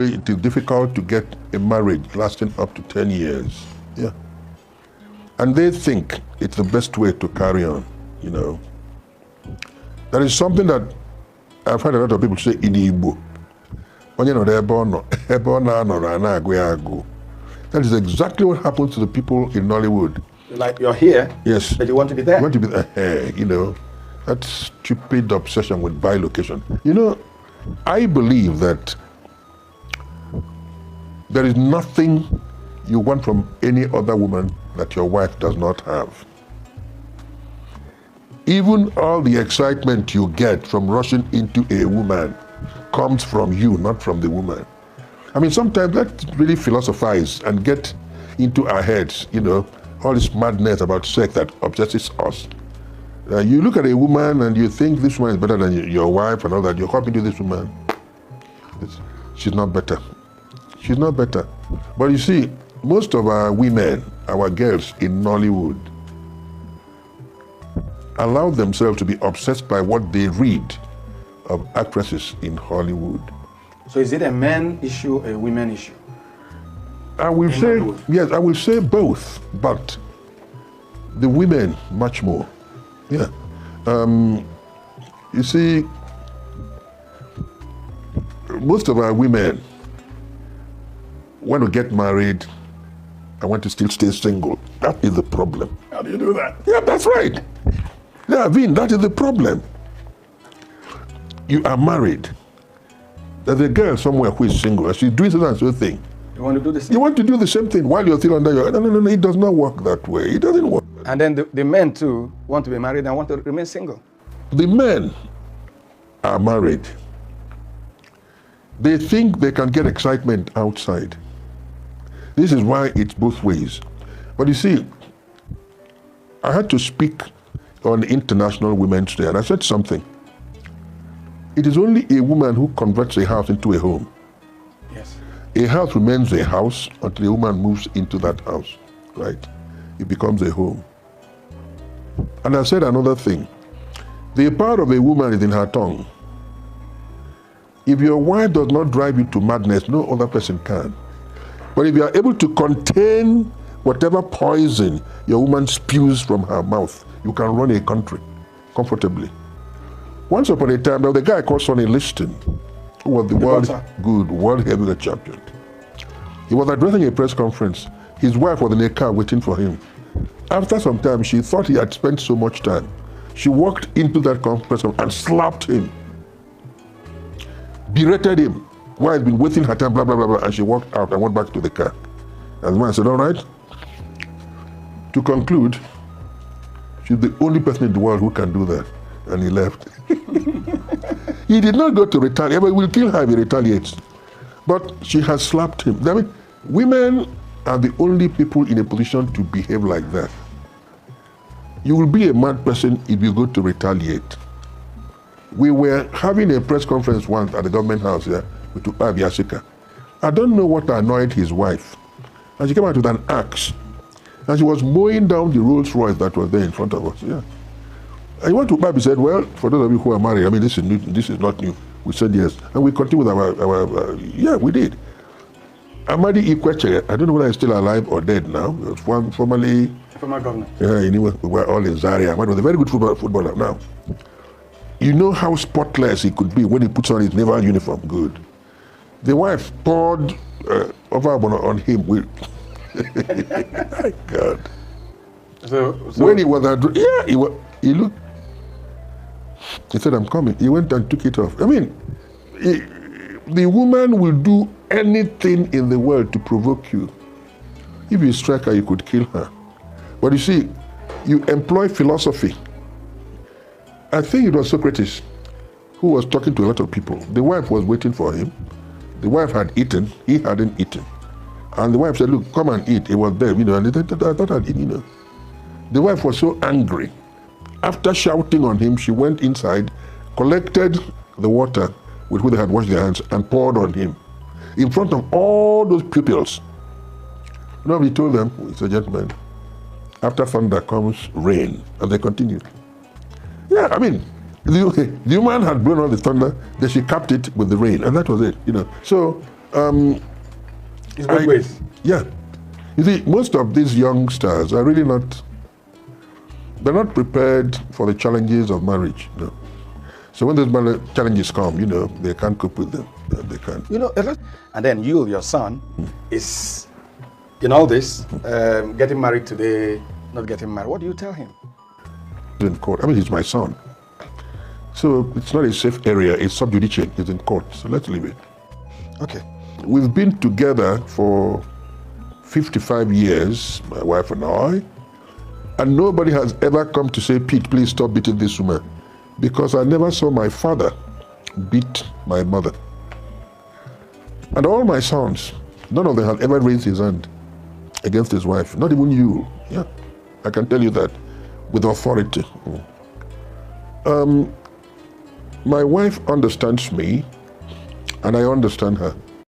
It is difficult to get a marriage lasting up to 10 years. Yeah. And they think it's the best way to carry on, you know. That is something that I've heard a lot of people say in Igbo. That is exactly what happens to the people in Nollywood. Like you're here, yes, but you want to be there. You want to be there, you know, that stupid obsession with bilocation. You know, I believe that there is nothing you want from any other woman that your wife does not have. Even all the excitement you get from rushing into a woman comes from you, not from the woman. I mean, sometimes let's really philosophize and get into our heads, you know, all this madness about sex that obsesses us. You look at a woman and you think this woman is better than your wife and all that. You hop into this woman. She's not better. She's not better. But you see, most of our women, our girls in Nollywood, allow themselves to be obsessed by what they read of actresses in Hollywood. So is it a man issue, a women issue? I will say, yes, I will say both, but the women much more. Yeah. You see, most of our women want to get married and want to still stay single. That is the problem. How do you do that? Yeah, that's right. Yeah, Vin, that is the problem. You are married. There's a girl somewhere who is single and she's doing such and so thing. You want to do the same? You want to do the same thing while you're still under your... No, it does not work that way. It doesn't work. And then the men too want to be married and want to remain single. The men are married. They think they can get excitement outside. This is why it's both ways. But you see, I had to speak on International Women's Day and I said something. It is only a woman who converts a house into a home. Yes. A house remains a house until a woman moves into that house, right? It becomes a home. And I said another thing. The power of a woman is in her tongue. If your wife does not drive you to madness, no other person can. But if you are able to contain whatever poison your woman spews from her mouth, you can run a country comfortably. Once upon a time, there was a guy called Sonny Liston, who was the world heavyweight champion. He was addressing a press conference. His wife was in a car waiting for him. After some time, she thought he had spent so much time. She walked into that conference and slapped him, berated him, while he'd been waiting her time, blah, blah, blah, blah, and she walked out and went back to the car. And the man said, all right. To conclude, she's the only person in the world who can do that. And he left. He did not go to retaliate, but we'll kill her if he retaliates. But she has slapped him. I mean, women are the only people in a position to behave like that. You will be a mad person if you go to retaliate. We were having a press conference once at the government house here with Tupac Yasika. I don't know what annoyed his wife. And she came out with an axe. And she was mowing down the Rolls Royce that was there in front of us. Yeah. And one Tupac said, well, for those of you who are married, I mean, this is new, this is not new. We said yes. And we continued with our yeah, we did. Amadi Ikweche, I don't know whether he's still alive or dead now. He was formerly... Former governor. Yeah, anyway, we were all in Zaria. Amadi was a very good footballer now. You know how spotless he could be when he puts on his naval uniform. Good. The wife poured over on him with... My God. So when he was he looked. He said, I'm coming. He went and took it off. I mean, the woman will do anything in the world to provoke you. If you strike her, you could kill her. But you see, you employ philosophy. I think it was Socrates who was talking to a lot of people. The wife was waiting for him. The wife had eaten. He hadn't eaten. And the wife said, look, come and eat. He was there, you know, and I thought I'd eat, you know. The wife was so angry. After shouting on him, she went inside, collected the water with which they had washed their hands and poured on him in front of all those pupils. You know what he told them? He said, gentlemen, after thunder comes rain. And they continued. Yeah, I mean, the woman had blown on the thunder, then she capped it with the rain, and that was it, you know. So It's both ways. Yeah. You see, most of these youngsters are really not, they're not prepared for the challenges of marriage. No. So when those challenges come, they can't cope with them. They can't. And then you, your son, is in all this, getting married today, not getting married. What do you tell him? In court. I mean, he's my son. So it's not a safe area. It's sub judice. It's in court. So let's leave it. Okay. We've been together for 55 years, my wife and I, and nobody has ever come to say, Pete, please stop beating this woman. Because I never saw my father beat my mother. And all my sons, none of them have ever raised his hand against his wife. Not even you. Yeah, I can tell you that with authority. My wife understands me, and I understand her.